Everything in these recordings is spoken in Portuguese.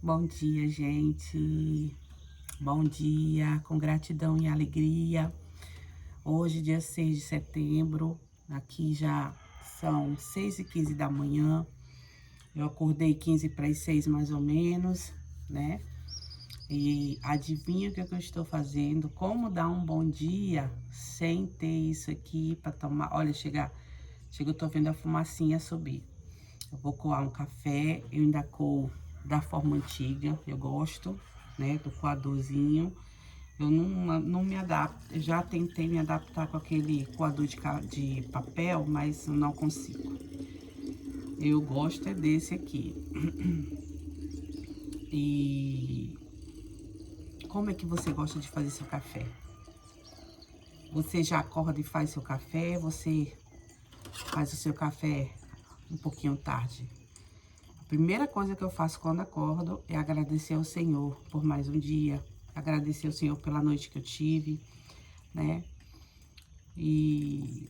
Bom dia, gente. Bom dia, com gratidão e alegria. Hoje, dia 6 de setembro, aqui já são 6h15 da manhã. Eu acordei 15 para as 6 mais ou menos, né? E adivinha o que eu estou fazendo? Como dar um bom dia sem ter isso aqui para tomar? Olha, eu tô vendo a fumacinha subir. Eu vou coar um café, eu ainda coo da forma antiga, eu gosto, né, do coadorzinho. Eu não me adapto, eu já tentei me adaptar com aquele coador de papel, mas eu não consigo. Eu gosto é desse aqui. E como é que você gosta de fazer seu café? Você já acorda e faz seu café? Você faz o seu café um pouquinho tarde? A primeira coisa que eu faço quando acordo é agradecer ao Senhor por mais um dia, agradecer ao Senhor pela noite que eu tive, né? E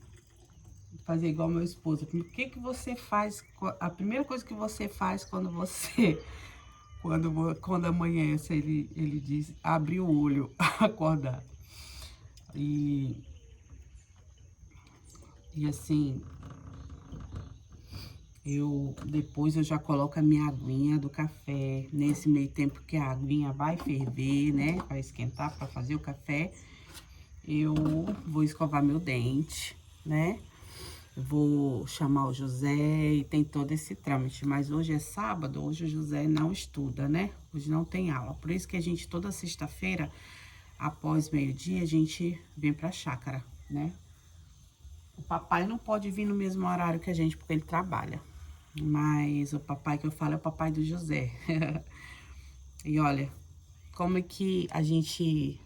fazer igual meu esposo. O que você faz? A primeira coisa que você faz quando você, quando amanhece, ele diz, abre o olho, acordar. E assim, depois eu já coloco a minha aguinha do café. Nesse meio tempo que a aguinha vai ferver, né? Vai esquentar para fazer o café. Eu vou escovar meu dente, né? Vou chamar o José e tem todo esse trâmite. Mas hoje é sábado, hoje o José não estuda, né? Hoje não tem aula. Por isso que a gente, toda sexta-feira, após meio-dia, a gente vem pra chácara, né? O papai não pode vir no mesmo horário que a gente, porque ele trabalha. Mas o papai que eu falo é o papai do José. E olha, como é que a gente,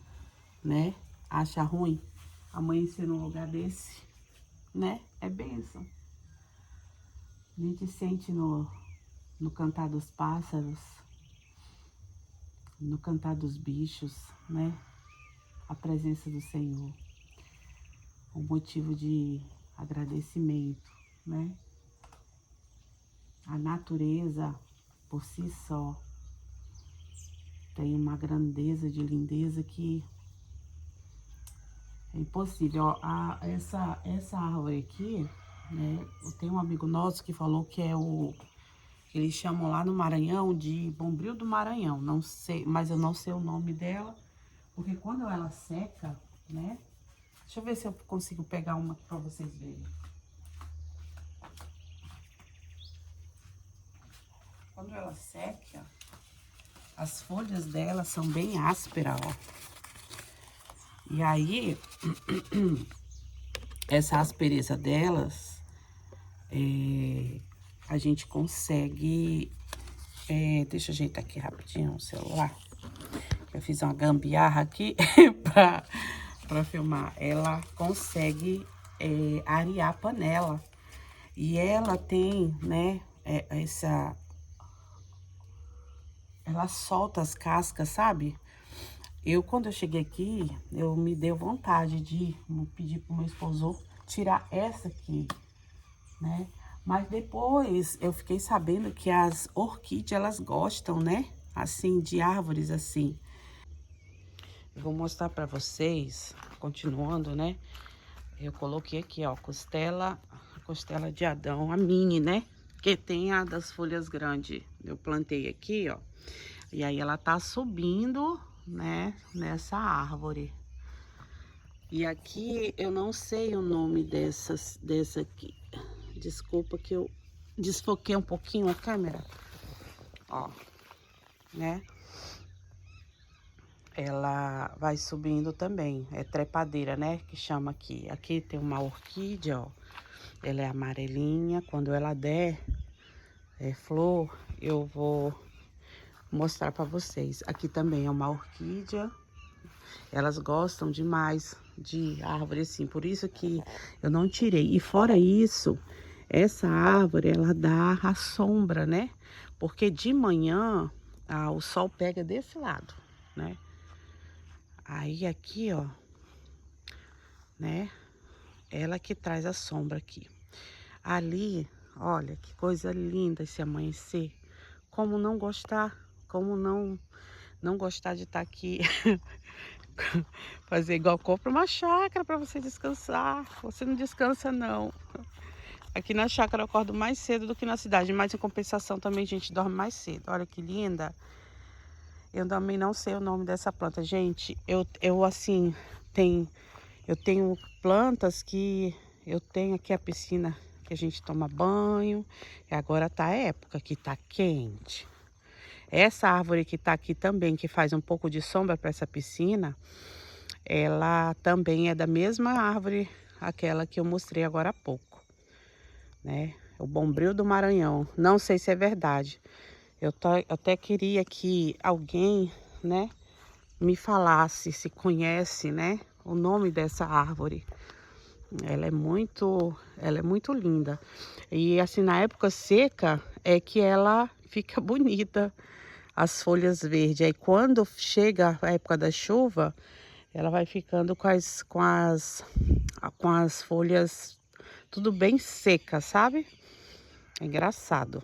né, acha ruim amanhecer num lugar desse, né? É bênção. A gente sente no cantar dos pássaros, no cantar dos bichos, né? A presença do Senhor. Um motivo de agradecimento, né? A natureza, por si só, tem uma grandeza de lindeza que é impossível. Ó, essa árvore aqui, né? Tem um amigo nosso que falou que é que eles chamam lá no Maranhão de bombril do Maranhão. Não sei, mas eu não sei o nome dela, porque quando ela seca, né? Deixa eu ver se eu consigo pegar uma para vocês verem. Quando ela seca, as folhas dela são bem ásperas, ó. E aí, essa aspereza delas, a gente consegue... deixa eu ajeitar aqui rapidinho o celular. Eu fiz uma gambiarra aqui pra filmar. Ela consegue arear a panela. E ela tem, né, ela solta as cascas, sabe? Quando eu cheguei aqui, eu me deu vontade de pedir pro meu esposo tirar essa aqui, né? Mas depois eu fiquei sabendo que as orquídeas, elas gostam, né? Assim, de árvores assim. Eu vou mostrar pra vocês, continuando, né? Eu coloquei aqui, ó, costela de Adão, a mini, né? Que tem a das folhas grandes. Eu plantei aqui, ó. E aí ela tá subindo, né, nessa árvore. E aqui eu não sei o nome dessa aqui. Desculpa que eu desfoquei um pouquinho a câmera. Ó, né? Ela vai subindo também. É trepadeira, né? Que chama aqui. Aqui tem uma orquídea, ó. Ela é amarelinha. Quando ela der flor, eu vou mostrar pra vocês. Aqui também é uma orquídea. Elas gostam demais de árvore assim, por isso que eu não tirei. E fora isso, essa árvore, ela dá a sombra, né? Porque de manhã, o sol pega desse lado, né? Aí aqui, ó, né? Ela que traz a sombra aqui. Ali, olha que coisa linda esse amanhecer. Como não gostar, Como não gostar de estar aqui? Fazer igual, compra uma chácara para você descansar. Você não descansa, não. Aqui na chácara eu acordo mais cedo do que na cidade, mas em compensação também a gente dorme mais cedo. Olha que linda. Eu também não sei o nome dessa planta. Gente, eu assim, eu tenho plantas que eu tenho aqui a piscina que a gente toma banho. E agora tá a época que tá quente. Essa árvore que tá aqui também, que faz um pouco de sombra para essa piscina, ela também é da mesma árvore, aquela que eu mostrei agora há pouco, né? O bombril do Maranhão. Não sei se é verdade. Eu até queria que alguém, né, me falasse se conhece, né, o nome dessa árvore. Ela é muito linda. E assim, na época seca é que ela fica bonita, as folhas verdes. Aí quando chega a época da chuva, ela vai ficando com as folhas tudo bem seca, sabe? É engraçado.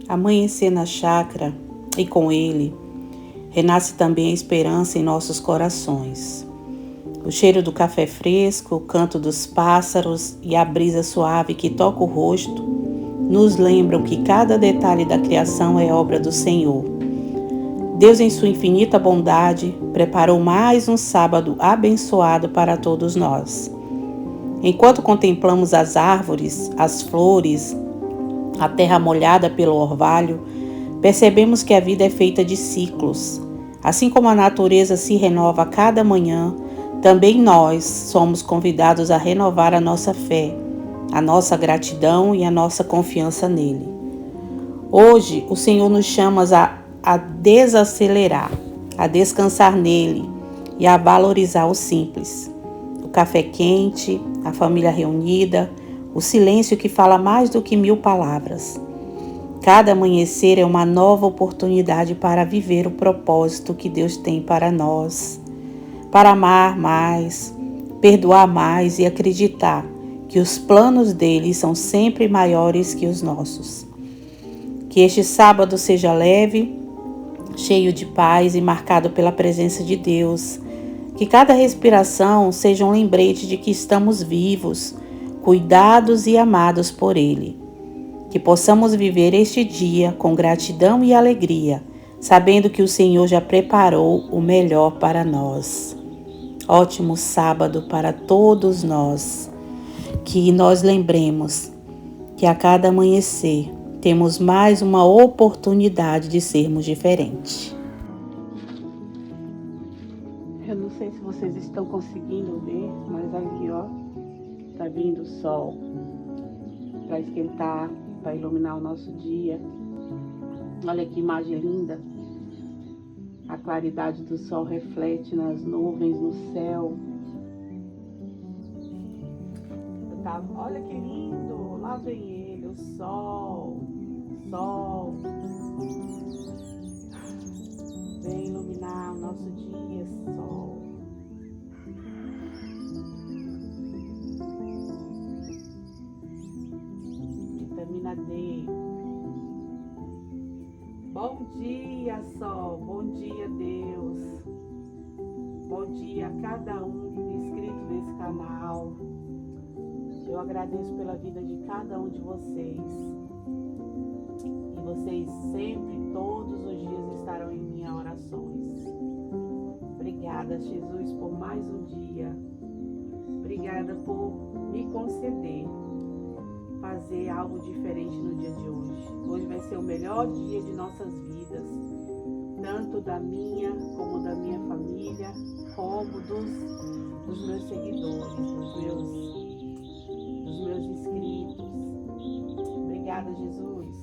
Amanhecer na chácara e com ele renasce também a esperança em nossos corações. O cheiro do café fresco, o canto dos pássaros e a brisa suave que toca o rosto nos lembram que cada detalhe da criação é obra do Senhor. Deus, em sua infinita bondade, preparou mais um sábado abençoado para todos nós. Enquanto contemplamos as árvores, as flores, a terra molhada pelo orvalho, percebemos que a vida é feita de ciclos. Assim como a natureza se renova a cada manhã, também nós somos convidados a renovar a nossa fé, a nossa gratidão e a nossa confiança nele. Hoje, o Senhor nos chama a desacelerar, a descansar nele e a valorizar o simples. O café quente, a família reunida, o silêncio que fala mais do que 1000 palavras. Cada amanhecer é uma nova oportunidade para viver o propósito que Deus tem para nós, para amar mais, perdoar mais e acreditar que os planos dele são sempre maiores que os nossos. Que este sábado seja leve, cheio de paz e marcado pela presença de Deus. Que cada respiração seja um lembrete de que estamos vivos, cuidados e amados por Ele. Que possamos viver este dia com gratidão e alegria, sabendo que o Senhor já preparou o melhor para nós. Ótimo sábado para todos nós. Que nós lembremos que a cada amanhecer temos mais uma oportunidade de sermos diferentes. Eu não sei se vocês estão conseguindo ver, mas aqui, ó, tá vindo o sol para esquentar, para iluminar o nosso dia. Olha que imagem linda. A claridade do sol reflete nas nuvens, no céu. Olha que lindo! Lá vem ele, o sol. Sol. Vem iluminar o nosso dia, sol. Vitamina D. Bom dia, sol. Bom dia, Deus. Bom dia a cada um inscrito nesse canal. Eu agradeço pela vida de cada um de vocês. E vocês sempre, todos os dias, estarão em minhas orações. Obrigada, Jesus, por mais um dia. Obrigada por me conceder fazer algo diferente no dia de hoje. Hoje vai ser o melhor dia de nossas vidas, tanto da minha como da minha família, como dos meus seguidores, dos meus inscritos. Obrigada, Jesus.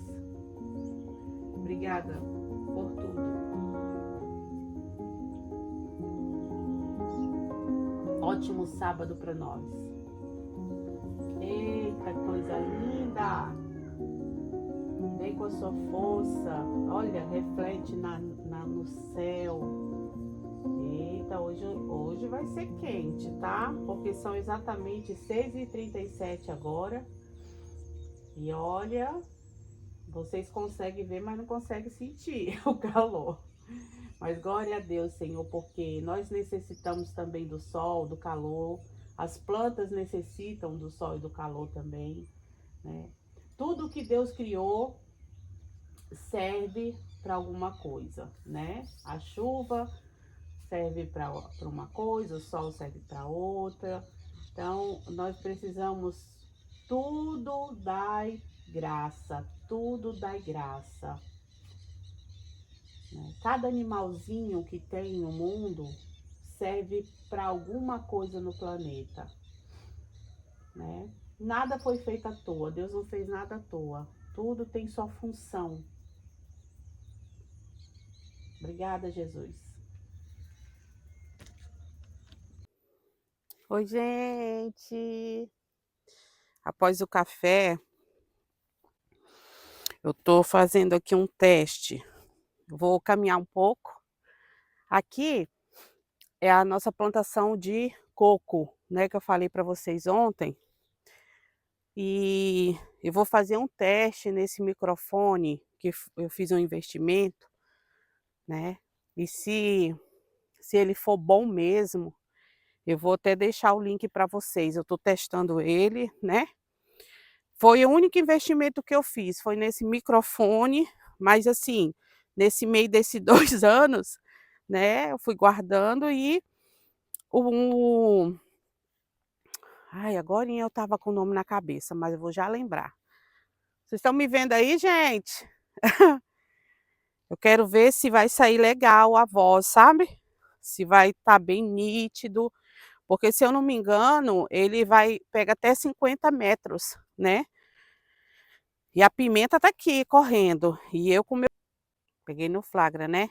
Obrigada por tudo. Ótimo sábado para nós. Eita, coisa linda! Vem com a sua força. Olha, reflete no céu. Eita, hoje vai ser quente, tá? Porque são exatamente 6h37 agora. E olha, vocês conseguem ver, mas não conseguem sentir o calor. Mas glória a Deus, Senhor, porque nós necessitamos também do sol, do calor. As plantas necessitam do sol e do calor também, né? Tudo que Deus criou serve para alguma coisa, né? A chuva serve para uma coisa, o sol serve para outra. Então, nós precisamos tudo dai graça, tudo dai graça. Né? Cada animalzinho que tem no mundo serve para alguma coisa no planeta, né? Nada foi feito à toa, Deus não fez nada à toa. Tudo tem sua função. Obrigada, Jesus. Oi, gente. Após o café, eu tô fazendo aqui um teste. Vou caminhar um pouco. Aqui é a nossa plantação de coco, né, que eu falei para vocês ontem. E eu vou fazer um teste nesse microfone que eu fiz um investimento, né? E se ele for bom mesmo, eu vou até deixar o link para vocês. Eu estou testando ele, né? Foi o único investimento que eu fiz, foi nesse microfone, mas assim, nesse meio desses 2 anos, né, eu fui guardando e o ai, agorinha eu estava com o nome na cabeça, mas eu vou já lembrar. Vocês estão me vendo aí, gente? Eu quero ver se vai sair legal a voz, sabe? Se vai estar bem nítido, porque se eu não me engano, ele pega até 50 metros, né? E a pimenta tá aqui correndo, e eu com meu peguei no flagra, né?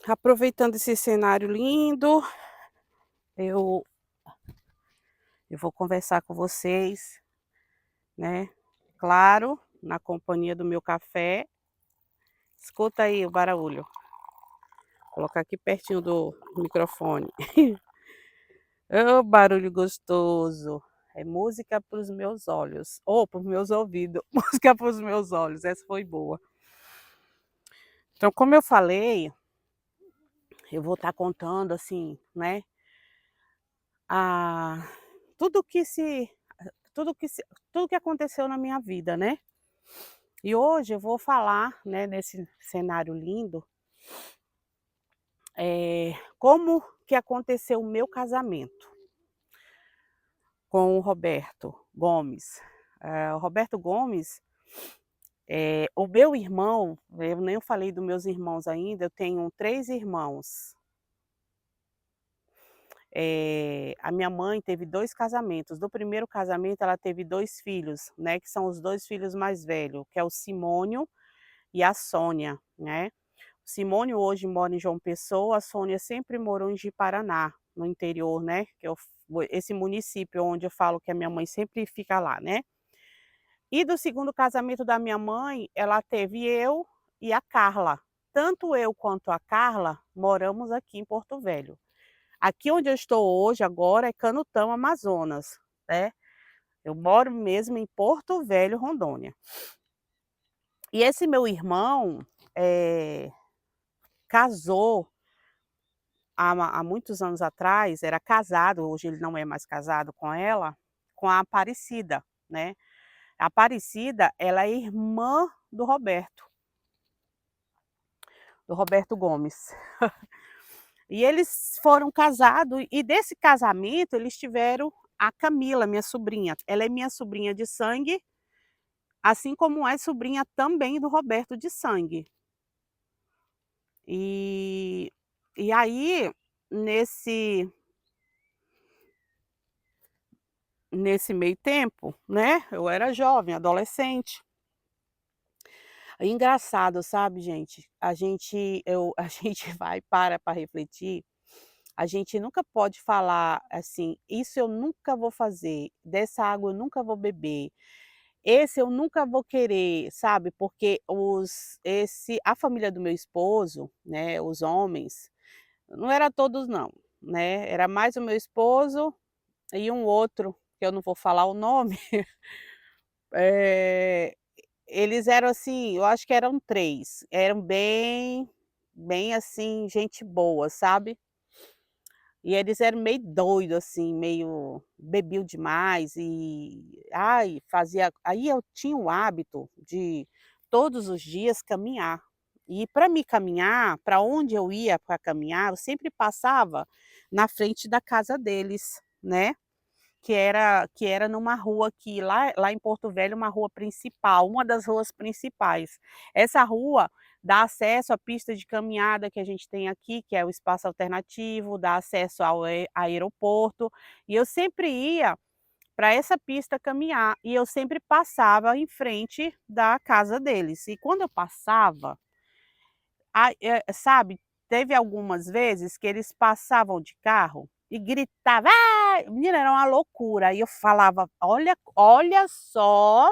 Aproveitando esse cenário lindo, eu vou conversar com vocês, né? Claro, na companhia do meu café. Escuta aí o barulho. Vou colocar aqui pertinho do microfone. Ô, barulho gostoso. É música para os meus olhos. Ou para os meus ouvidos. Música para os meus olhos. Essa foi boa. Então, como eu falei, eu vou estar contando assim, né? A, tudo que se, tudo que se, tudo que aconteceu na minha vida, né? E hoje eu vou falar, né, nesse cenário lindo, como que aconteceu o meu casamento com o Roberto Gomes. O Roberto Gomes, o meu irmão, eu nem falei dos meus irmãos ainda, eu tenho 3 irmãos. A minha mãe teve 2 casamentos. Do primeiro casamento, ela teve 2 filhos, né, que são os 2 filhos mais velhos, que é o Simônio e a Sônia, né. O Simônio hoje mora em João Pessoa, a Sônia sempre morou em Ji-Paraná, no interior, né, que é esse município onde eu falo que a minha mãe sempre fica lá, né. E do segundo casamento da minha mãe, ela teve eu e a Carla. Tanto eu quanto a Carla moramos aqui em Porto Velho. Aqui onde eu estou hoje, agora, é Canutão, Amazonas, né. Eu moro mesmo em Porto Velho, Rondônia. E esse meu irmão, casou há muitos anos atrás, era casado, hoje ele não é mais casado com ela, com a Aparecida, né. A Aparecida, ela é irmã do Roberto Gomes. E eles foram casados e desse casamento eles tiveram a Camila, minha sobrinha. Ela é minha sobrinha de sangue, assim como é sobrinha também do Roberto de sangue. E e aí, nesse nesse meio tempo, né, eu era jovem, adolescente. É engraçado, sabe, gente? A gente vai para refletir, a gente nunca pode falar assim: "Isso eu nunca vou fazer, dessa água eu nunca vou beber". Esse eu nunca vou querer, sabe, porque a família do meu esposo, né, os homens, não era todos não, né, era mais o meu esposo e um outro, que eu não vou falar o nome, eh, eles eram assim, eu acho que eram 3, eram bem assim, gente boa, sabe. E eles eram meio doido, assim, meio bebiam demais e, ai, fazia aí eu tinha o hábito de todos os dias caminhar. E para me caminhar, para onde eu ia para caminhar, eu sempre passava na frente da casa deles, né. Que era numa rua que lá em Porto Velho, uma rua principal, uma das ruas principais. Essa rua dá acesso à pista de caminhada que a gente tem aqui, que é o espaço alternativo, dá acesso ao aeroporto, e eu sempre ia para essa pista caminhar, e eu sempre passava em frente da casa deles. E quando eu passava, sabe, teve algumas vezes que eles passavam de carro e gritavam: "Ai!", menina, era uma loucura. Aí eu falava: "Olha só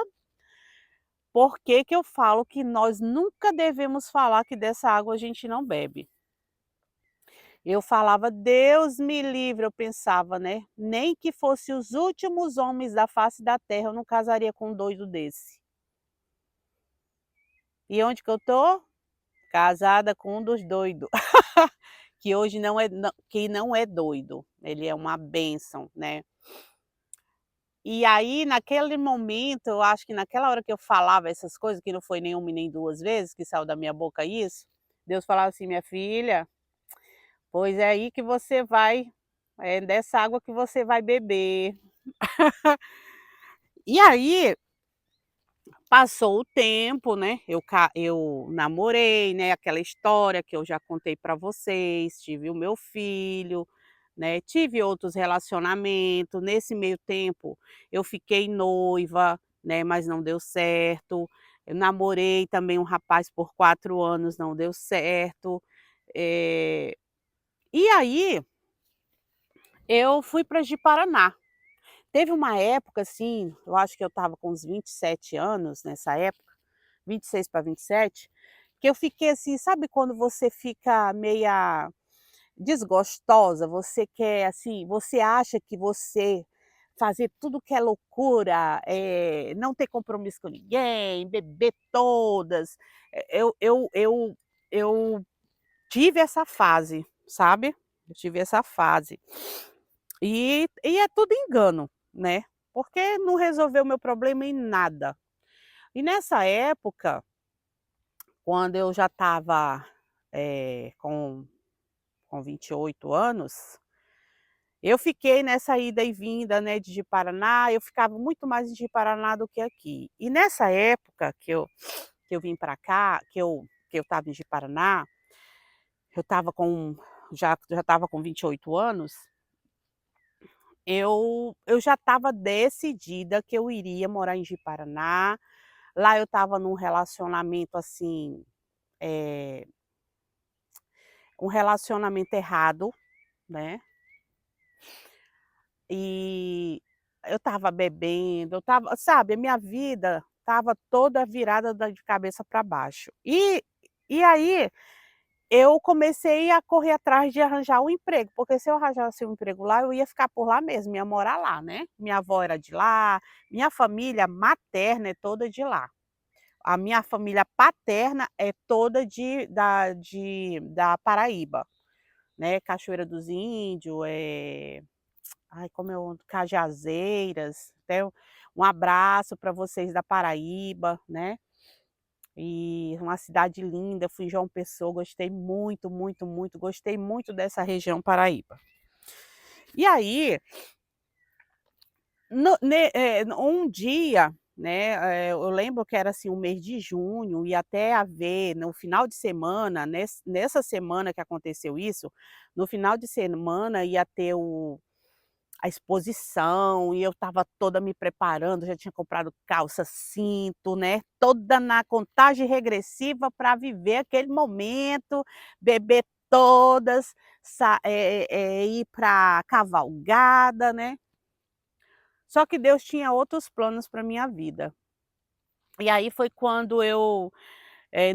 por que que eu falo que nós nunca devemos falar que dessa água a gente não bebe". Eu falava: "Deus me livre", eu pensava, né, "nem que fosse os últimos homens da face da terra, eu não casaria com um doido desse". E onde que eu tô? Casada com um dos doidos. Que hoje não é doido, ele é uma bênção, né. E aí naquele momento, eu acho que naquela hora que eu falava essas coisas, que não foi nem uma e nem 2 vezes que saiu da minha boca isso, Deus falava assim: "Minha filha, pois é aí que você vai, é dessa água que você vai beber". E aí passou o tempo, né, eu namorei, né, aquela história que eu já contei para vocês, tive o meu filho, né, tive outros relacionamentos, nesse meio tempo eu fiquei noiva, né, mas não deu certo, eu namorei também um rapaz por 4 anos, não deu certo, eh, e aí eu fui para Ji-Paraná. Teve uma época, assim, eu acho que eu estava com uns 27 anos nessa época, 26 para 27, que eu fiquei assim, sabe quando você fica meia desgostosa, você quer assim, você acha que você fazer tudo que é loucura, não ter compromisso com ninguém, beber todas, eu tive essa fase, sabe, eu tive essa fase. E é tudo engano, né, porque não resolveu meu problema em nada. E nessa época, quando eu já estava, com 28 anos, eu fiquei nessa ida e vinda, né, de Ji-Paraná, eu ficava muito mais em Ji-Paraná do que aqui. E nessa época que eu vim para cá, que eu estava em Ji-Paraná, eu estava com já estava com 28 anos, eu já estava decidida que eu iria morar em Ji-Paraná. Lá eu estava num relacionamento, assim, eh, um relacionamento errado, né, e eu estava bebendo, eu estava sabe, a minha vida estava toda virada de cabeça para baixo. E aí, eu comecei a correr atrás de arranjar um emprego, porque se eu arranjasse um emprego lá, eu ia ficar por lá mesmo, ia morar lá, né. Minha avó era de lá, minha família materna é toda de lá. A minha família paterna é toda da Paraíba, né, Cachoeira dos Índios, ai, como é o Cajazeiras, até um abraço para vocês da Paraíba, né. E uma cidade linda, fui em João Pessoa, gostei muito, muito, muito, gostei muito dessa região Paraíba. E aí, um dia, né, eu lembro que era, assim, o mês de junho, e até haver no final de semana, nessa semana que aconteceu isso, no final de semana ia ter a exposição, e eu estava toda me preparando, já tinha comprado calça, cinto, né, toda na contagem regressiva para viver aquele momento, beber todas, ir pra cavalgada, né. Só que Deus tinha outros planos para minha vida. E aí foi quando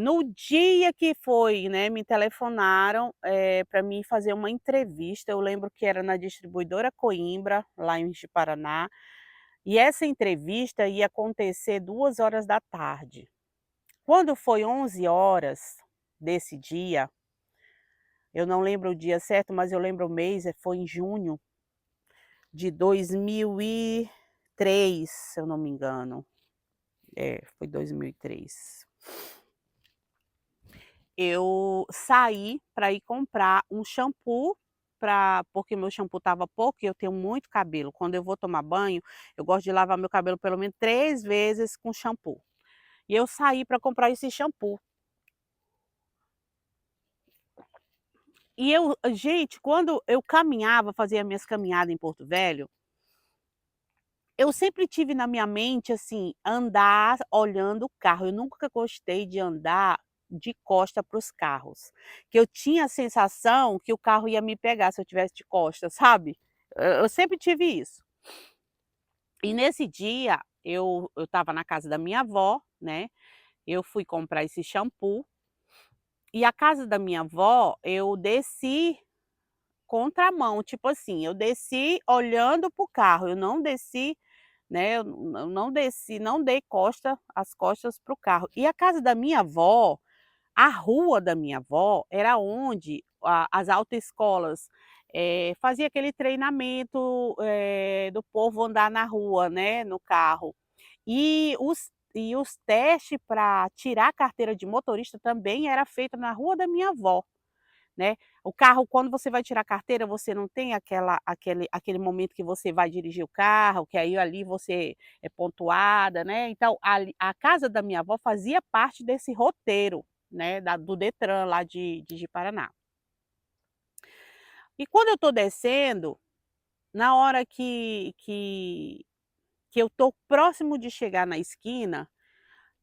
no dia que foi, né, me telefonaram, pra mim fazer uma entrevista, eu lembro que era na distribuidora Coimbra, lá em Ji-Paraná, e essa entrevista ia acontecer 2 horas da tarde. Quando foi 11 horas desse dia, eu não lembro o dia certo, mas eu lembro o mês, foi em junho de 2003, se eu não me engano. Foi 2003. Eu saí para ir comprar um shampoo porque meu shampoo estava pouco e eu tenho muito cabelo. Quando eu vou tomar banho, eu gosto de lavar meu cabelo pelo menos 3 vezes com shampoo. E eu saí para comprar esse shampoo. E gente, quando eu caminhava, fazia minhas caminhadas em Porto Velho, eu sempre tive na minha mente, assim, andar olhando o carro. Eu nunca gostei de andar de costa para os carros, que eu tinha a sensação que o carro ia me pegar se eu tivesse de costa, sabe. Eu sempre tive isso. E nesse dia, eu estava na casa da minha avó, né, eu fui comprar esse shampoo, e a casa da minha avó, eu desci contramão, tipo assim, eu desci olhando para o carro, eu não desci, né, eu não desci, não dei as costas para o carro. E a casa da minha avó, a rua da minha avó era onde as autoescolas, fazia aquele treinamento, do povo andar na rua, né, no carro. E os testes para tirar a carteira de motorista também era feita na rua da minha avó. Né. O carro, quando você vai tirar a carteira, você não tem aquele momento que você vai dirigir o carro, que aí ali você é pontuada, né, então ali a casa da minha avó fazia parte desse roteiro, né, do Detran lá de Ji-Paraná. E quando eu estou descendo, na hora que eu estou próximo de chegar na esquina,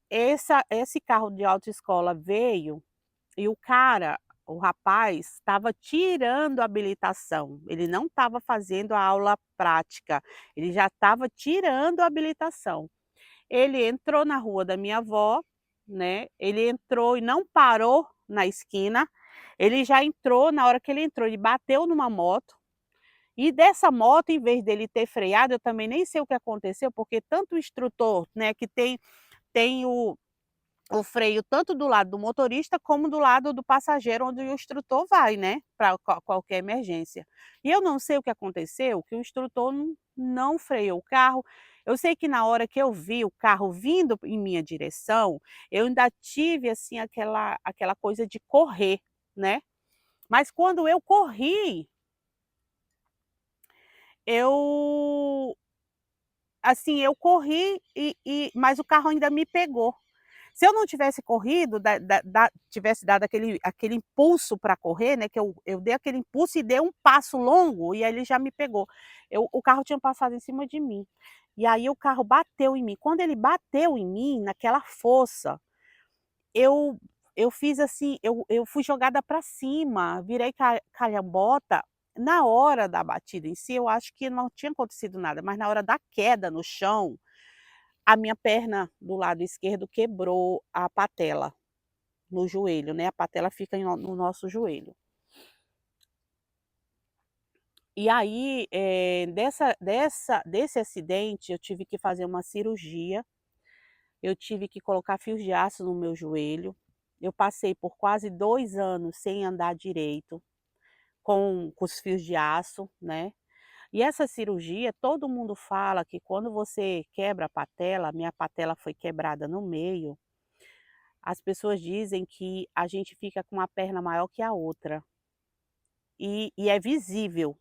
esse carro de autoescola veio. E o rapaz estava tirando a habilitação, ele não estava fazendo a aula prática, ele já estava tirando a habilitação. Ele entrou na rua da minha avó, né, ele entrou e não parou na esquina, ele já entrou, na hora que ele entrou, ele bateu numa moto, e dessa moto, em vez dele ter freado, eu também nem sei o que aconteceu, porque tanto o instrutor, né, que tem o freio tanto do lado do motorista, como do lado do passageiro, onde o instrutor vai, né, para qualquer emergência. E eu não sei o que aconteceu, que o instrutor não freou o carro. Eu sei que na hora que eu vi o carro vindo em minha direção, eu ainda tive, assim, aquela coisa de correr, né. Mas quando eu corri, eu eu corri mas o carro ainda me pegou. Se eu não tivesse corrido, tivesse dado aquele impulso para correr, né, que eu dei aquele impulso e dei um passo longo, e aí ele já me pegou. O carro tinha passado em cima de mim. E aí o carro bateu em mim. Quando ele bateu em mim, naquela força, eu eu fiz assim, eu fui jogada para cima, virei calhambota. Na hora da batida em si, eu acho que não tinha acontecido nada, mas na hora da queda no chão, a minha perna do lado esquerdo quebrou a patela, no joelho, né, a patela fica no nosso joelho. E aí, desse acidente, eu tive que fazer uma cirurgia, eu tive que colocar fios de aço no meu joelho, eu passei por quase 2 anos sem andar direito, com os fios de aço, né. E essa cirurgia, todo mundo fala que quando você quebra a patela, a minha patela foi quebrada no meio. As pessoas dizem que a gente fica com uma perna maior que a outra, e é visível.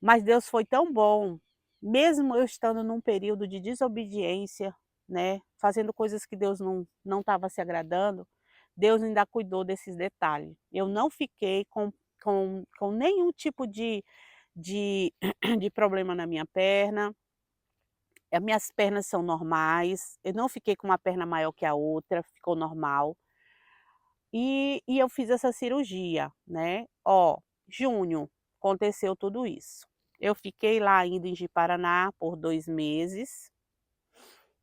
Mas Deus foi tão bom, mesmo eu estando num período de desobediência, né, fazendo coisas que Deus não estava se agradando, Deus ainda cuidou desses detalhes. Eu não fiquei com nenhum tipo de de problema na minha perna, as minhas pernas são normais, eu não fiquei com uma perna maior que a outra, ficou normal. E eu fiz essa cirurgia, né. Ó, junho, aconteceu tudo isso. Eu fiquei lá ainda em Ji-Paraná por 2 meses,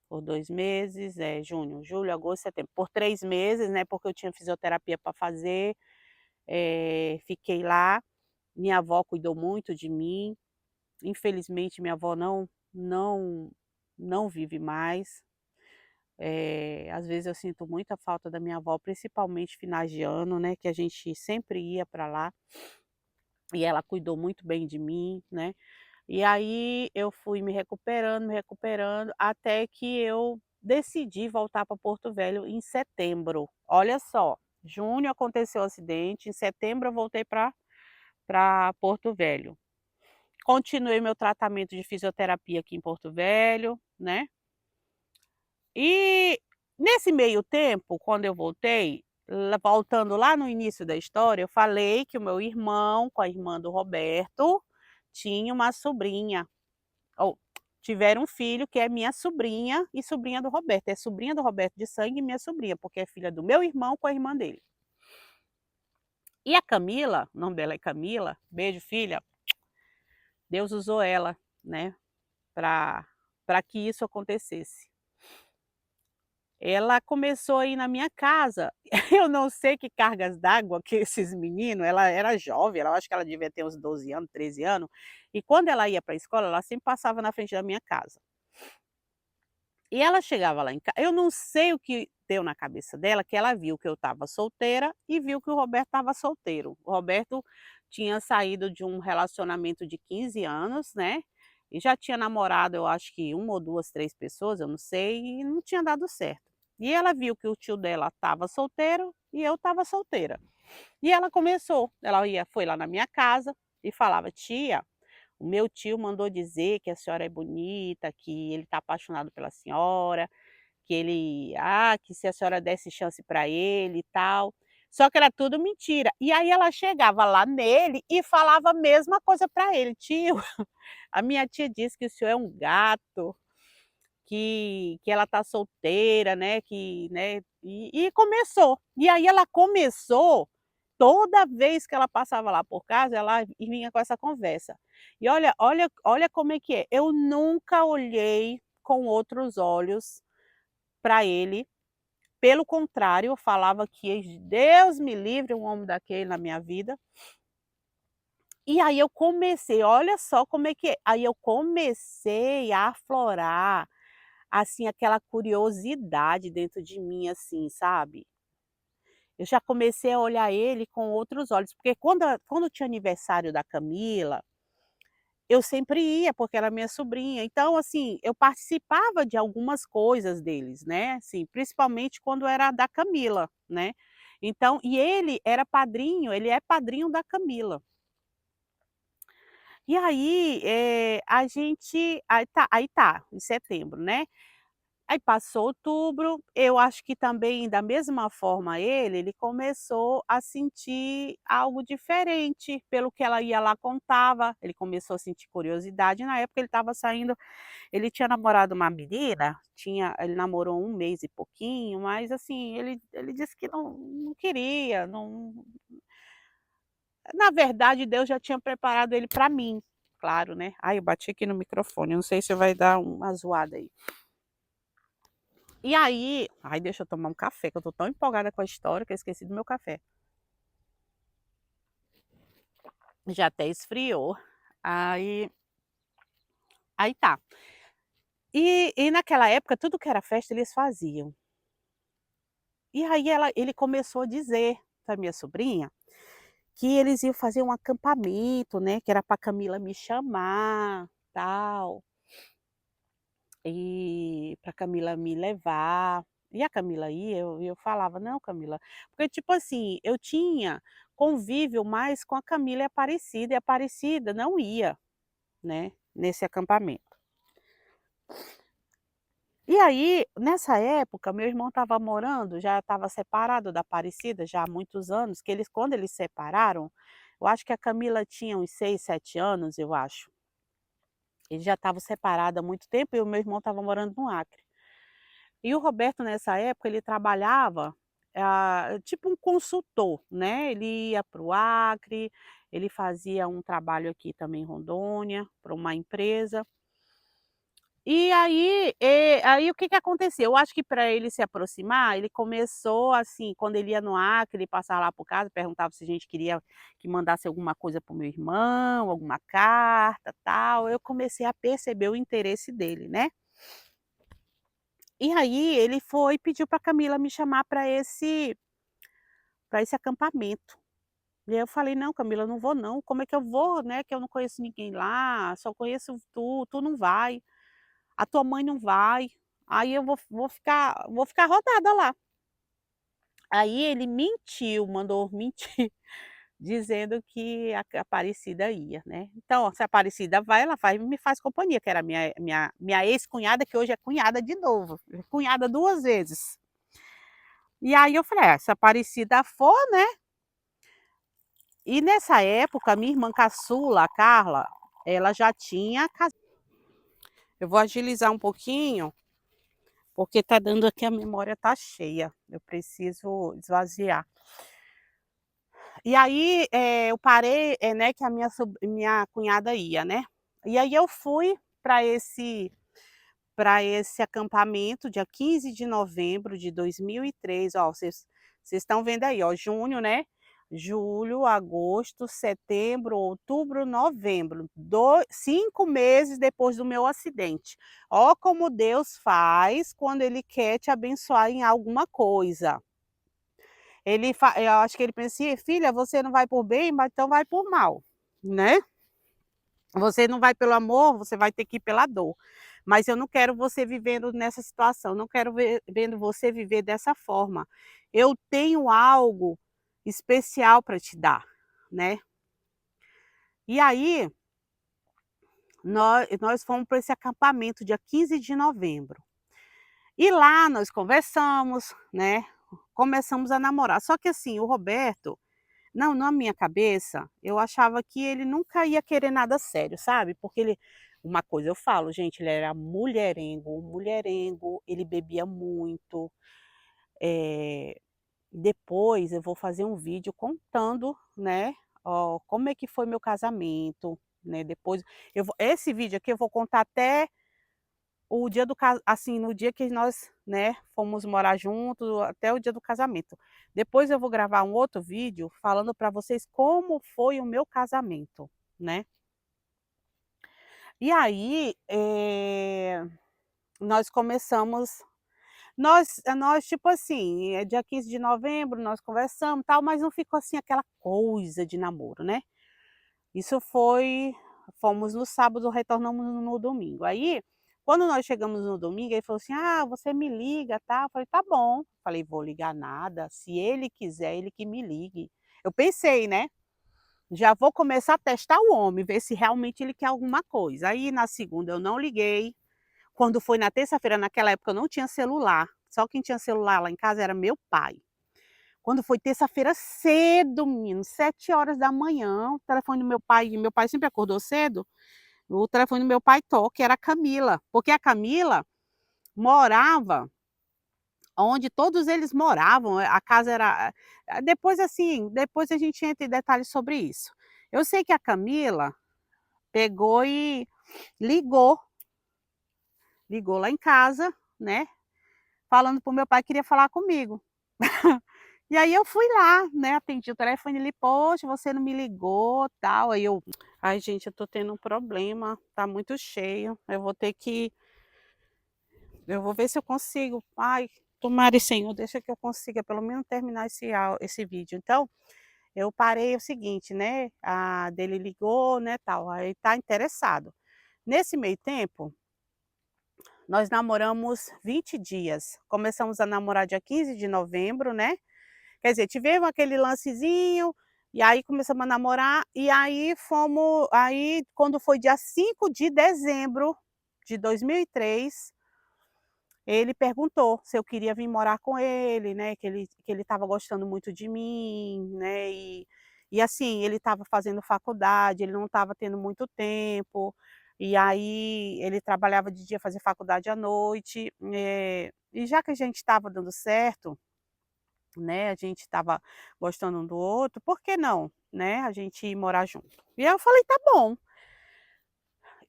por 2 meses, junho, julho, agosto, setembro, por 3 meses, né, porque eu tinha fisioterapia para fazer, fiquei lá. Minha avó cuidou muito de mim, infelizmente minha avó não não vive mais. Às vezes eu sinto muita falta da minha avó, principalmente finais de ano, né, que a gente sempre ia para lá, e ela cuidou muito bem de mim, né. E aí eu fui me recuperando, até que eu decidi voltar para Porto Velho em setembro. Olha só, junho aconteceu o acidente, em setembro eu voltei para Porto Velho. Continuei meu tratamento de fisioterapia aqui em Porto Velho, né. E nesse meio tempo, quando eu voltei, voltando lá no início da história, eu falei que o meu irmão, com a irmã do Roberto, tinha uma sobrinha, ou tiveram um filho que é minha sobrinha e sobrinha do Roberto. É sobrinha do Roberto de sangue e minha sobrinha, porque é filha do meu irmão com a irmã dele. E a Camila, o nome dela é Camila, beijo filha, Deus usou ela, né, para que isso acontecesse. Ela começou a ir na minha casa, eu não sei que cargas d'água que esses meninos, ela era jovem, eu acho que ela devia ter uns 12 anos, 13 anos, e quando ela ia para a escola, ela sempre passava na frente da minha casa. E ela chegava lá em casa, eu não sei o que deu na cabeça dela, que ela viu que eu estava solteira e viu que o Roberto estava solteiro. O Roberto tinha saído de um relacionamento de 15 anos, né, e já tinha namorado, eu acho que 1 ou 2, 3 pessoas, eu não sei, e não tinha dado certo. E ela viu que o tio dela estava solteiro e eu estava solteira. E ela começou, foi lá na minha casa e falava: "Tia, o meu tio mandou dizer que a senhora é bonita, que ele está apaixonado pela senhora, que se a senhora desse chance para ele e tal". Só que era tudo mentira. E aí ela chegava lá nele e falava a mesma coisa para ele: "Tio, a minha tia disse que o senhor é um gato, que ela está solteira, né, que, né", e começou. E aí ela começou, toda vez que ela passava lá por casa, ela vinha com essa conversa. E olha como é que é, eu nunca olhei com outros olhos para ele, pelo contrário, eu falava que Deus me livre um homem daquele na minha vida. E aí eu comecei, olha só como é que é, aí eu comecei a aflorar, assim, aquela curiosidade dentro de mim, assim, sabe. Eu já comecei a olhar ele com outros olhos, porque quando tinha aniversário da Camila, eu sempre ia, porque era minha sobrinha, então, assim, eu participava de algumas coisas deles, né, assim, principalmente quando era da Camila, né. Então e ele é padrinho da Camila. E aí, a gente aí tá, em setembro, né. Aí passou outubro, eu acho que também da mesma forma ele começou a sentir algo diferente, pelo que ela ia lá contava, ele começou a sentir curiosidade, na época ele estava saindo, ele tinha namorado uma menina, ele namorou 1 mês e pouquinho, mas assim, ele disse que não queria, não, na verdade Deus já tinha preparado ele para mim, claro, né. Ai, eu bati aqui no microfone, não sei se vai dar uma zoada aí. E aí, ai, deixa eu tomar um café, que eu tô tão empolgada com a história que eu esqueci do meu café. Já até esfriou. Aí aí tá. E naquela época tudo que era festa eles faziam. E aí ele começou a dizer pra minha sobrinha que eles iam fazer um acampamento, né, que era pra Camila me chamar, tal, e pra Camila me levar. E a Camila ia, eu falava: "Não, Camila", porque, tipo assim, eu tinha convívio mais com a Camila e a Aparecida não ia, né, nesse acampamento. E aí, nessa época, meu irmão estava morando, já estava separado da Aparecida já há muitos anos, que quando eles separaram, eu acho que a Camila tinha uns 6, 7 anos, eu acho. Eles já estavam separados há muito tempo e o meu irmão estava morando no Acre. E o Roberto nessa época ele trabalhava, tipo um consultor, né, ele ia para o Acre, ele fazia um trabalho aqui também em Rondônia, para uma empresa. E aí o que que aconteceu? Eu acho que para ele se aproximar, ele começou assim, quando ele ia no Acre, ele passava lá por casa, perguntava se a gente queria que mandasse alguma coisa para o meu irmão, alguma carta, tal. Eu comecei a perceber o interesse dele, né. E aí ele foi e pediu para Camila me chamar para esse acampamento. E aí eu falei: "Não, Camila, eu não vou não, como é que eu vou, né, que eu não conheço ninguém lá, só conheço tu, tu não vai, a tua mãe não vai, aí eu vou ficar rodada lá". Aí ele mentiu, mandou mentir, dizendo que a Aparecida ia, né. Então, ó, se a Aparecida vai, ela vai e me faz companhia, que era minha ex-cunhada, que hoje é cunhada de novo, cunhada 2 vezes. E aí eu falei: "É, se a Aparecida for, né". E nessa época, a minha irmã caçula, a Carla, ela já tinha ca eu vou agilizar um pouquinho, porque tá dando aqui a memória tá cheia, eu preciso esvaziar. E aí, eu parei, né, que a minha cunhada ia, né. E aí eu fui para esse acampamento dia 15 de novembro de 2003, ó, vocês estão vendo aí, ó, junho, né, julho, agosto, setembro, outubro, novembro, 5 meses depois do meu acidente. Ó como Deus faz quando ele quer te abençoar em alguma coisa. Eu acho que ele pensa assim: "Filha, você não vai por bem, mas então vai por mal", né. Você não vai pelo amor, você vai ter que ir pela dor. Mas eu não quero você vivendo nessa situação, não quero vendo você viver dessa forma. Eu tenho algo especial para te dar, né. E aí, nós fomos para esse acampamento dia 15 de novembro. E lá nós conversamos, né, começamos a namorar. Só que assim, o Roberto, não, na minha cabeça, eu achava que ele nunca ia querer nada sério, sabe, porque uma coisa eu falo, gente, ele era mulherengo, mulherengo, ele bebia muito, eh, depois eu vou fazer um vídeo contando, né, ó, como é que foi meu casamento, né, depois esse vídeo aqui eu vou contar até o dia do ca assim, no dia que nós, né, fomos morar juntos, até o dia do casamento. Depois eu vou gravar um outro vídeo falando para vocês como foi o meu casamento, né. E aí, nós começamos nós tipo assim, dia 15 de novembro nós conversamos, tal, mas não ficou assim aquela coisa de namoro, né. Isso fomos no sábado, retornamos no domingo. Aí, quando nós chegamos no domingo, ele falou assim: "Ah, você me liga, tá?" Eu falei: "Tá bom". Falei: "Vou ligar nada, se ele quiser, ele que me ligue". Eu pensei, né, já vou começar a testar o homem, ver se realmente ele quer alguma coisa. Aí na segunda eu não liguei, quando foi na terça-feira, naquela época eu não tinha celular, só quem tinha celular lá em casa era meu pai. Quando foi terça-feira cedo, menino, 7 horas da manhã, o telefone do meu pai sempre acordou cedo, o telefone do meu pai toca, era a Camila, porque a Camila morava onde todos eles moravam, a casa era depois assim, depois a gente entra em detalhes sobre isso. Eu sei que a Camila pegou e ligou, ligou lá em casa, né, falando para o meu pai que queria falar comigo. E aí eu fui lá, né, atendi o telefone, ele: "Poxa, você não me ligou, tal", aí eu: "Ai gente, eu tô tendo um problema, tá muito cheio, eu vou ver se eu consigo, ai, tomara Senhor, deixa que eu consiga pelo menos terminar esse vídeo". Então, eu parei o seguinte, né, a dele ligou, né, tal, aí tá interessado. Nesse meio tempo, nós namoramos 20 dias, começamos a namorar dia 15 de novembro, né. Quer dizer, tivemos aquele lancezinho, e aí começamos a namorar, e aí quando foi dia 5 de dezembro de 2003, ele perguntou se eu queria vir morar com ele, né, que ele estava gostando muito de mim, né, e assim, ele estava fazendo faculdade, ele não estava tendo muito tempo, e aí ele trabalhava de dia, fazia faculdade à noite, e já que a gente estava dando certo, né, a gente estava gostando um do outro, por que não, né, a gente ir morar junto? E aí eu falei: "Tá bom".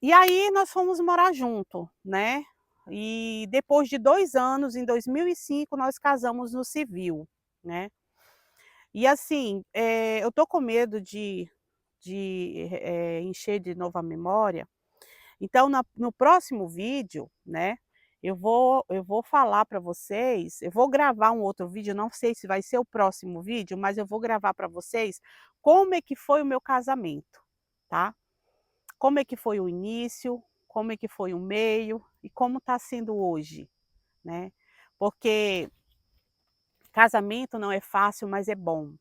E aí nós fomos morar junto, né. E depois de 2 anos, em 2005, nós casamos no civil, né. E assim, eu tô com medo de encher de novo a memória, então no próximo vídeo, né, eu vou falar para vocês, eu vou gravar um outro vídeo, não sei se vai ser o próximo vídeo, mas eu vou gravar para vocês como é que foi o meu casamento, tá. Como é que foi o início, como é que foi o meio e como está sendo hoje, né. Porque casamento não é fácil, mas é bom.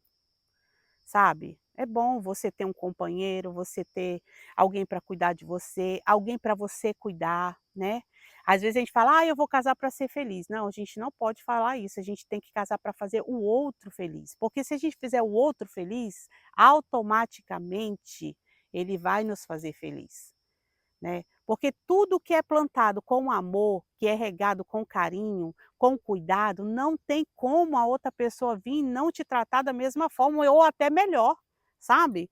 Sabe? É bom você ter um companheiro, você ter alguém para cuidar de você, alguém para você cuidar, né. Às vezes a gente fala: "Ah, eu vou casar para ser feliz". Não, a gente não pode falar isso, a gente tem que casar para fazer o outro feliz, porque se a gente fizer o outro feliz, automaticamente ele vai nos fazer feliz. Né, porque tudo que é plantado com amor, que é regado com carinho, com cuidado, não tem como a outra pessoa vir e não te tratar da mesma forma ou até melhor, sabe.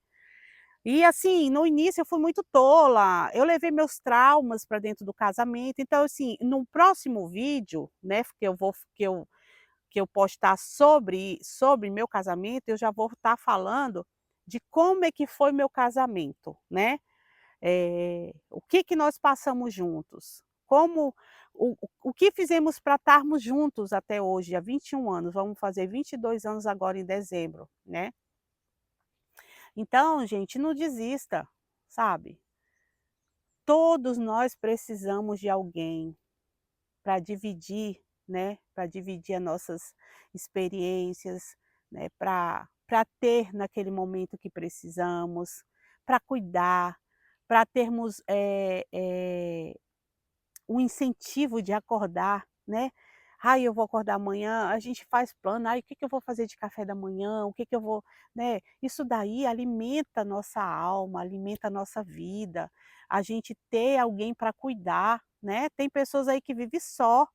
E assim, no início eu fui muito tola, eu levei meus traumas para dentro do casamento, então assim, no próximo vídeo, né, que eu postar sobre meu casamento, eu já vou estar falando de como é que foi meu casamento, né. O que que nós passamos juntos, como o que fizemos para estarmos juntos até hoje, há 21 anos, vamos fazer 22 anos agora em dezembro, né. Então, gente, não desista, sabe. Todos nós precisamos de alguém para dividir, né, para dividir as nossas experiências, né, para ter naquele momento que precisamos, para cuidar, para termos, o incentivo de acordar, né. "Ai, eu vou acordar amanhã", a gente faz plano, "Ai, o que que eu vou fazer de café da manhã? O que que eu vou", né. Isso daí alimenta a nossa alma, alimenta a nossa vida, a gente ter alguém para cuidar, né. Tem pessoas aí que vive só,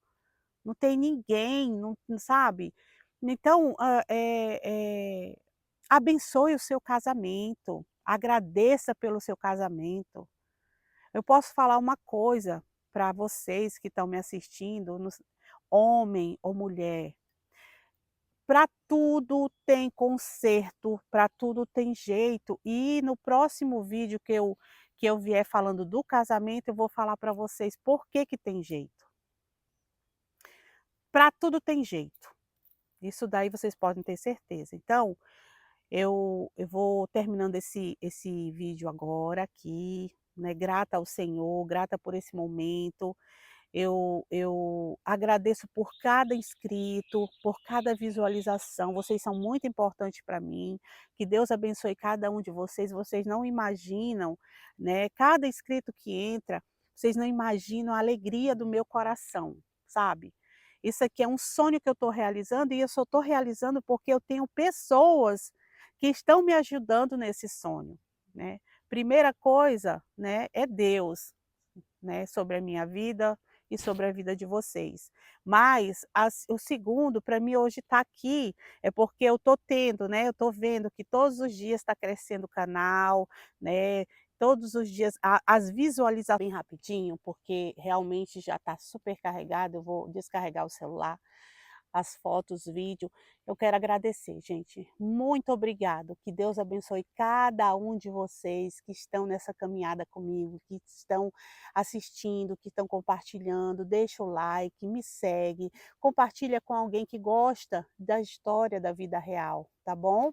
não tem ninguém, não sabe. Então, abençoe o seu casamento, agradeça pelo seu casamento. Eu posso falar uma coisa para vocês que estão me assistindo, homem ou mulher, para tudo tem conserto, para tudo tem jeito, e no próximo vídeo que eu vier falando do casamento, eu vou falar para vocês por que que tem jeito. Para tudo tem jeito, isso daí vocês podem ter certeza. Então, eu vou terminando esse vídeo agora aqui, né, grata ao Senhor, grata por esse momento. Eu agradeço por cada inscrito, por cada visualização, vocês são muito importantes para mim, que Deus abençoe cada um de vocês, vocês não imaginam, né, cada inscrito que entra, vocês não imaginam a alegria do meu coração, sabe. Isso aqui é um sonho que eu estou realizando e eu só estou realizando porque eu tenho pessoas que estão me ajudando nesse sonho, né. Primeira coisa, né, é Deus, né, sobre a minha vida e sobre a vida de vocês. Mas o segundo, para mim hoje estar aqui, é porque eu estou tendo, né, eu estou vendo que todos os dias está crescendo o canal, né, todos os dias as visualizações bem rapidinho, porque realmente já está super carregado, eu vou descarregar o celular, as fotos, vídeo. Eu quero agradecer, gente. Muito obrigado. Que Deus abençoe cada um de vocês que estão nessa caminhada comigo, que estão assistindo, que estão compartilhando. Deixa o like, me segue, compartilha com alguém que gosta da história da vida real, tá bom?